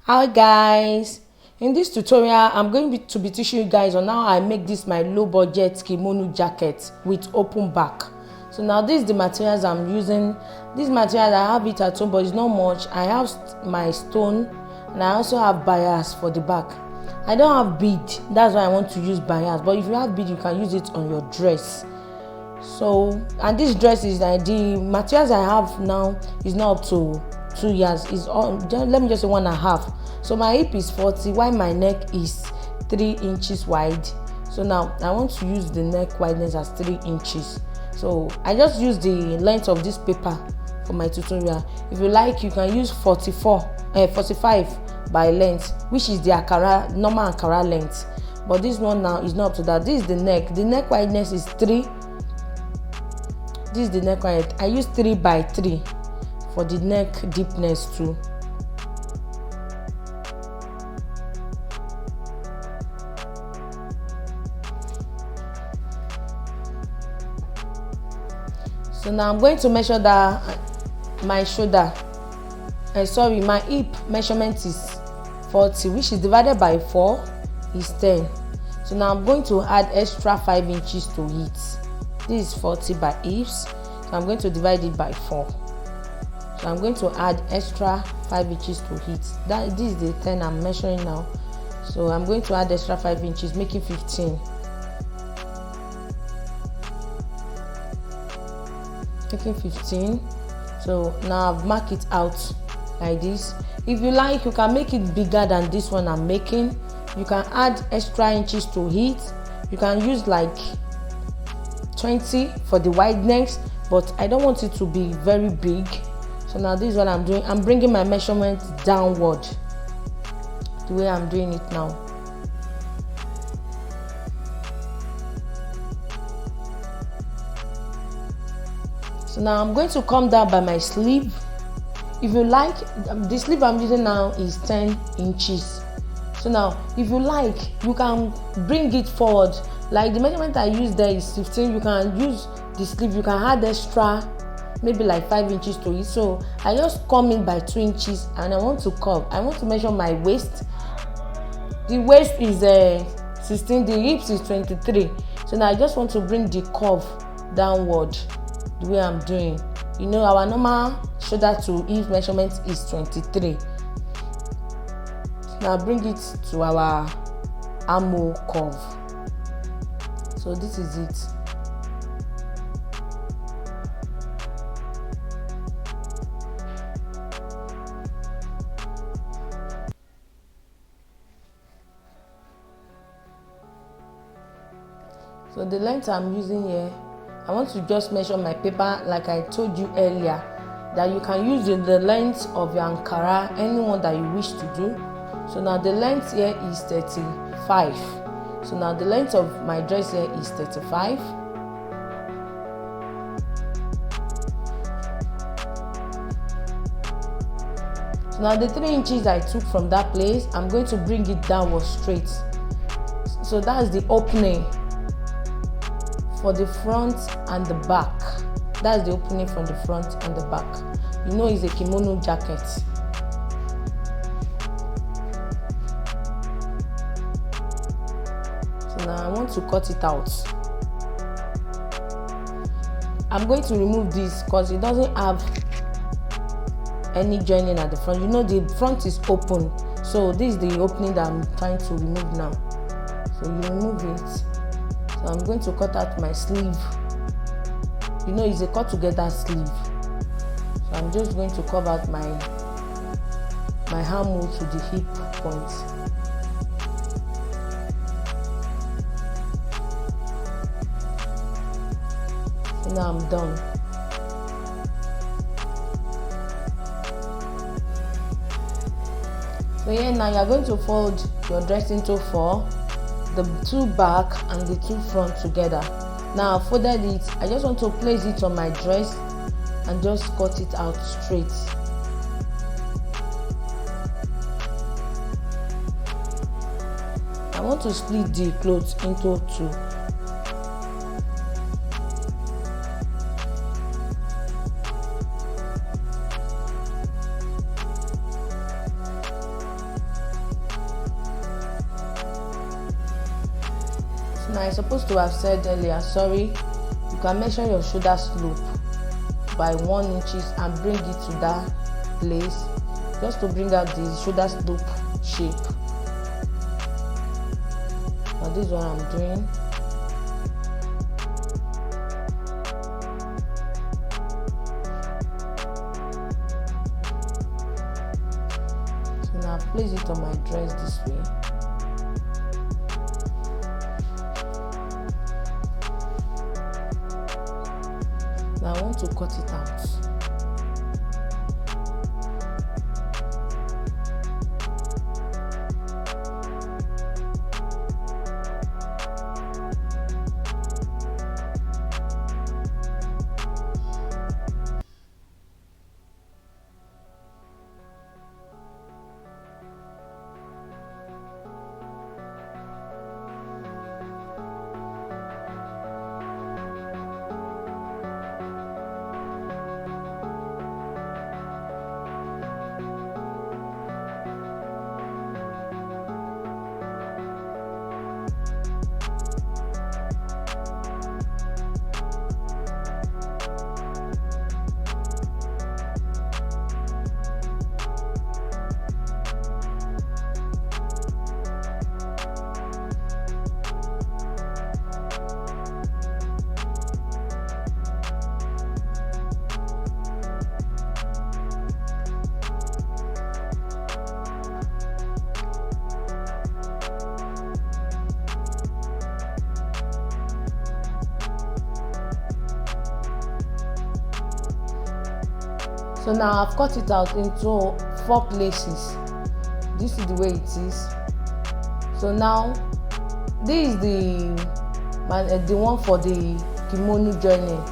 Hi guys, in this tutorial I'm going to be teaching you guys on how I make this my low budget kimono jacket with open back. So now this is the materials I'm using. This material I have it at home, but it's not much. I have my stone and I also have bias for the back. I don't have bead, that's why I want to use bias, but if you have bead you can use it on your dress. So, and this dress is the materials I have now is not up to 2 years, is on, let me just say 1.5. So my hip is 40 while my neck is 3 inches wide. So now I want to use the neck wideness as 3 inches. So I just use the length of this paper for my tutorial. If you like, you can use 45 by length, which is the normal Ankara length, but this one now is not up to that. This is the neck wideness is 3. This is the neck wide. I use 3 by 3 for the neck deepness too. So now I'm going to measure my shoulder. My hip measurement is 40, which is divided by 4 is 10. So now I'm going to add extra 5 inches to it. This is 40 by hips, so I'm going to divide it by 4. So I'm going to add extra 5 inches to it. This is the 10 I'm measuring now. So I'm going to add extra 5 inches, making 15. Making 15. So now I've marked it out like this. If you like, you can make it bigger than this one I'm making. You can add extra inches to it. You can use like 20 for the wideness, but I don't want it to be very big. So now this is what I'm doing. I'm bringing my measurement downward the way I'm doing it now. So now I'm going to come down by my sleeve. If you like, the sleeve I'm using now is 10 inches. So now if you like, you can bring it forward. Like the measurement I use there is 15. You can use the sleeve, you can add extra maybe like 5 inches to it. So I just come in by 2 inches and I want to curve. I want to measure my waist. The waist is 16, the hips is 23. So now I just want to bring the curve downward the way I'm doing. You know, our normal shoulder to hip measurement is 23. Now bring it to our armhole curve. So this is it. So the length I'm using here, I want to just measure my paper like I told you earlier, that you can use the length of your Ankara, anyone that you wish to do. So now the length here is 35. So now the length of my dress here is 35. So now the 3 inches I took from that place, I'm going to bring it downward straight. So that's the opening for the front and the back. That's the opening from the front and the back. You know, it's a kimono jacket. So now I want to cut it out. I'm going to remove this because it doesn't have any joining at the front. You know, the front is open, so this is the opening that I'm trying to remove now. So you remove it. So I'm going to cut out my sleeve. You know, it's a cut together sleeve. So I'm just going to cover out my armhole to the hip point. So now I'm done. So here now you're going to fold your dress into 4, the 2 back and the 2 front together. Now I've folded it. I just want to place it on my dress and just cut it out straight. I want to split the clothes into 2. Now I'm supposed to have said earlier, sorry, you can measure your shoulder slope by 1 inches and bring it to that place just to bring out the shoulder slope shape. Now this is what I'm doing. So now place it on my dress this way. Now I want to cut it out. So now I've cut it out into 4 places. This is the way it is. So now this is the one for the kimono joining.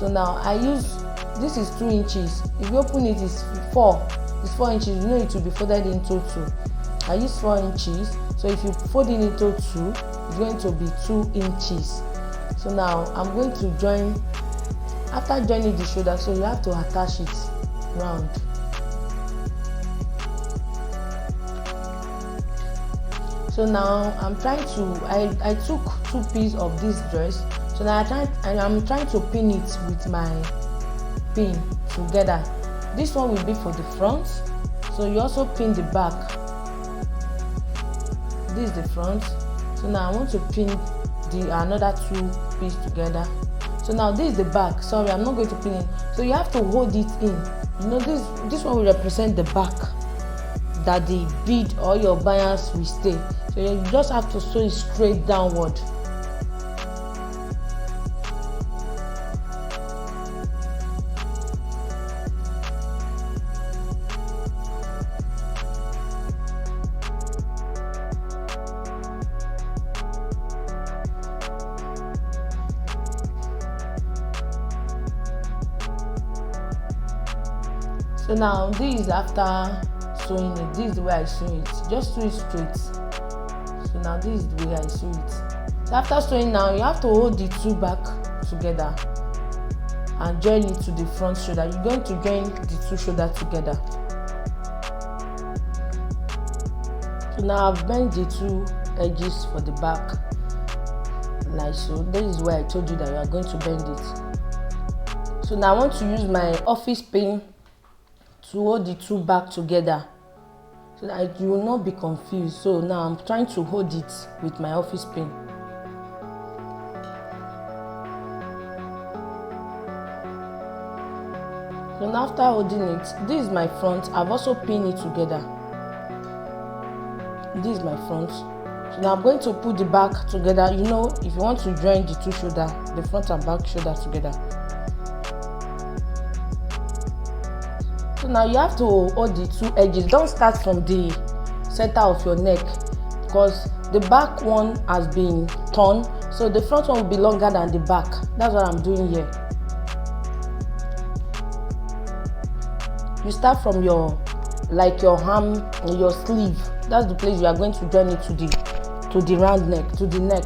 So now I use, this is 2 inches. If you open it, it's 4 inches. You know it will be folded into 2. I use 4 inches. So if you fold it into 2, it's going to be 2 inches. So now I'm going to join. After joining the shoulder, so you have to attach it round. So now I'm trying to, I took 2 pieces of this dress. So now I'm trying to pin it with my pin together. This one will be for the front. So you also pin the back. This is the front. So now I want to pin the another 2 pieces together. So now this is the back. Sorry, I'm not going to pin it. So you have to hold it in. You know, this one will represent the back that the bead or your bias will stay. So you just have to sew it straight downward. So now this is after sewing it. This is the way I sew it. Just sew it straight. So now this is the way I sew it. So after sewing now, you have to hold the 2 back together and join it to the front shoulder. You're going to join the 2 shoulders together. So now I've bent the 2 edges for the back like so. This is where I told you that you are going to bend it. So now I want to use my office pin to hold the 2 back together so that you will not be confused. So now I'm trying to hold it with my office pin. So now after holding it, this is my front. I've also pinned it together. This is my front. So now I'm going to put the back together. You know, if you want to join the 2 shoulders, the front and back shoulder together. So now you have to hold the 2 edges. Don't start from the center of your neck because the back one has been torn. So the front one will be longer than the back. That's what I'm doing here. You start from your arm, your sleeve. That's the place you are going to join it to the round neck, to the neck.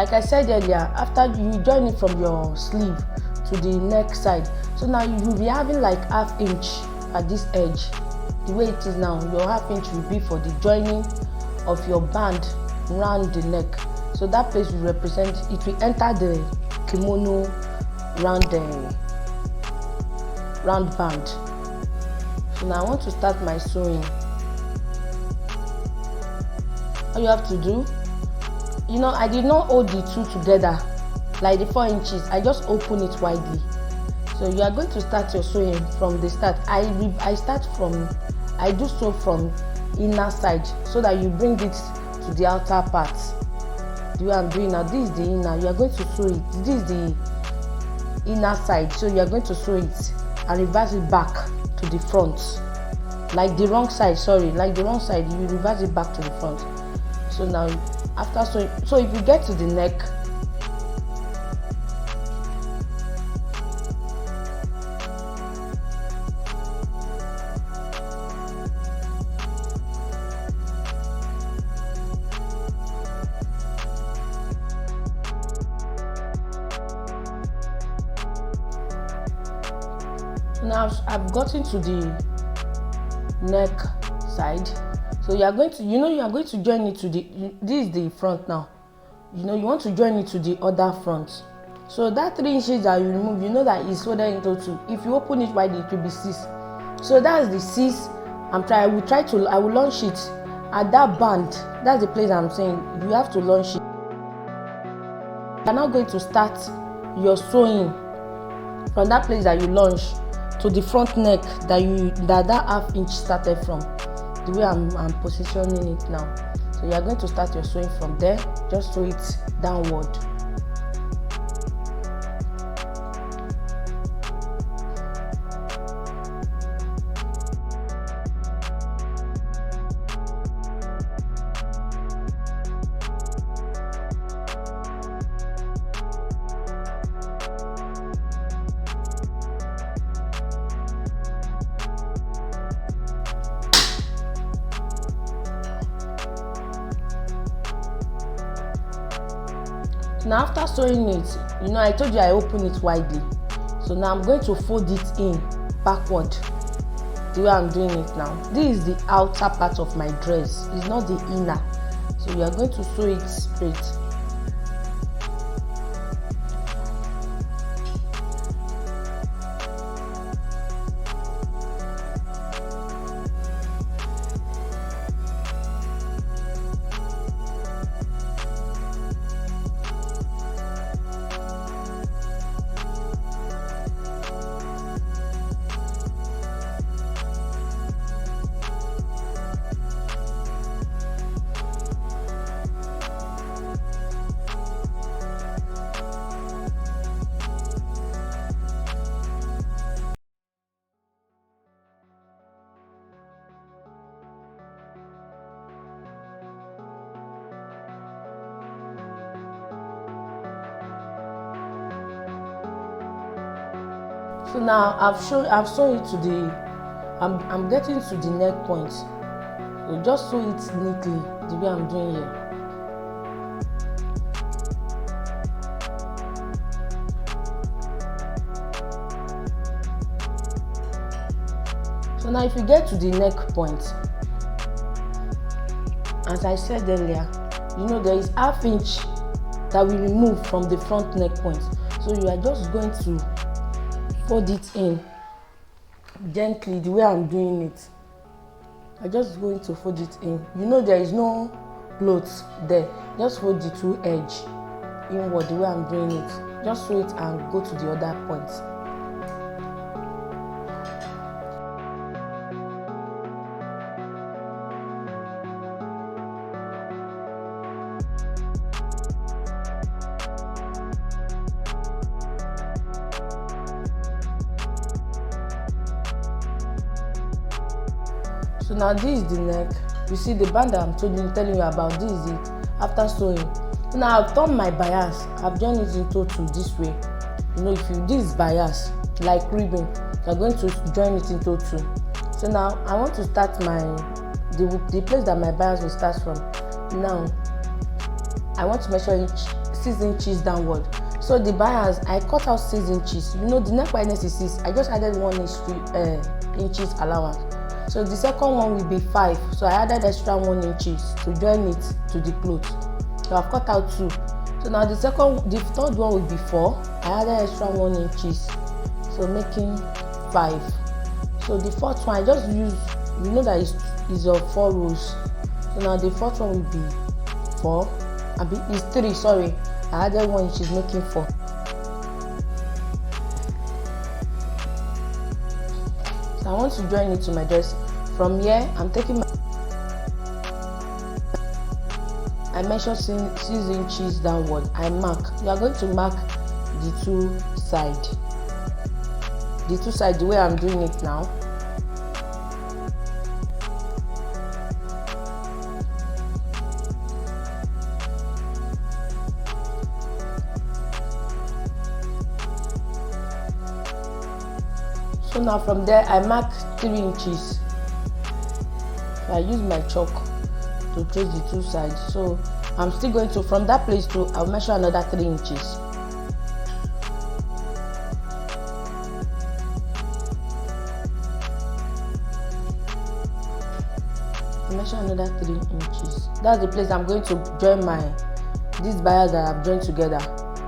like I said earlier, after you join it from your sleeve to the neck side, so now you will be having like ½ inch at this edge. The way it is now, your ½ inch will be for the joining of your band round the neck. So that place will represent, it will enter the kimono round band. So now I want to start my sewing. All you have to do, I did not hold the two together like the 4 inches. I just open it widely. So you are going to start your sewing from the start. I do sew from inner side so that you bring it to the outer part. The way I'm doing now, this is the inner. You are going to sew it. This is the inner side. So you are going to sew it and reverse it back to the front. Like the wrong side, you reverse it back to the front. So now after sewing, so if you get to the neck, now I've gotten to the neck side. So you are going to join it to this is the front now. You want to join it to the other front. So that 3 inches that you remove, that is folded into 2. If you open it wide, it will be 6. So that's the 6. I will launch it at that band. That's the place I'm saying you have to launch it. You're now going to start your sewing from that place that you launch to the front neck that ½ inch started from. The way I'm positioning it now. So you are going to start your sewing from there. Just sew it downward. Now after sewing it, I told you I open it widely. So now I'm going to fold it in backward. The way I'm doing it now. This is the outer part of my dress. It's not the inner. So you are going to sew it straight. So now I've sewn it to the, I'm getting to the neck point. So just sew it neatly the way I'm doing here. So now if you get to the neck point, as I said earlier, there is ½ inch that we remove from the front neck point. So you are just going to fold it in gently the way I'm doing it. I'm just going to fold it in. There is no clothes there. Just fold the two edge inward the way I'm doing it. Just sew it and go to the other point. So now this is the neck. You see the band that I'm telling you about, this is it after sewing. So now I've turned my bias. I've joined it into 2 this way. This is bias, like ribbon, you're going to join it into 2. So now I want to start the place that my bias will start from. Now I want to measure each 6 inches downward. So the bias, I cut out 6 inches. You know the neck wideness is 6. I just added 1 inches allowance. So the second one will be 5. So I added extra 1 inches to join it to the cloth. So I've cut out 2. So now the third one will be 4. I added extra 1 inches. So making 5. So the fourth one I just use, you know that is of 4 rows. So now the fourth one will be 4. It's 3, sorry. I added 1 inch, making 4. So I want to join it to my dress. From here, I'm taking I measure 6 inches downward. I mark. You are going to mark the two sides. The way I'm doing it now. So now from there I mark 3 inches. So I use my chalk to trace the two sides. So I'm still going to, from that place to, I'll measure another 3 inches. I measure another 3 inches. That's the place I'm going to join these bias that I've joined together.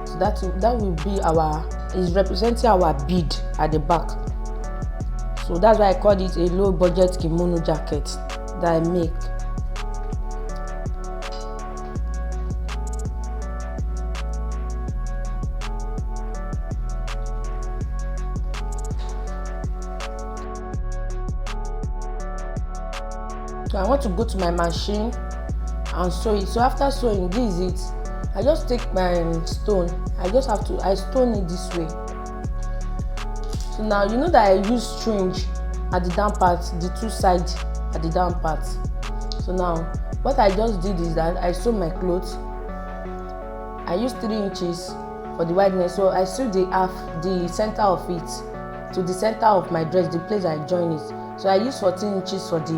So that will be is representing our bead at the back. So that's why I called it a low budget kimono jacket that I make. So I want to go to my machine and sew it. So after sewing, this is it. I just take my stone. I stone it this way. So now you know that I use string at the down part, the two sides at the down part. So now what I just did is that I sew my clothes. I used 3 inches for the wideness, so I sewed the center of it to the center of my dress, the place I join it. So I used 14 inches for the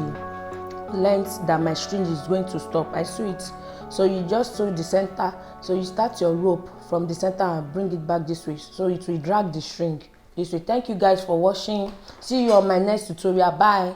length that my string is going to stop. I sew it. So you just sew the center. So you start your rope from the center and bring it back this way. So it will drag the string this way. Thank you guys for watching. See you on my next tutorial. Bye.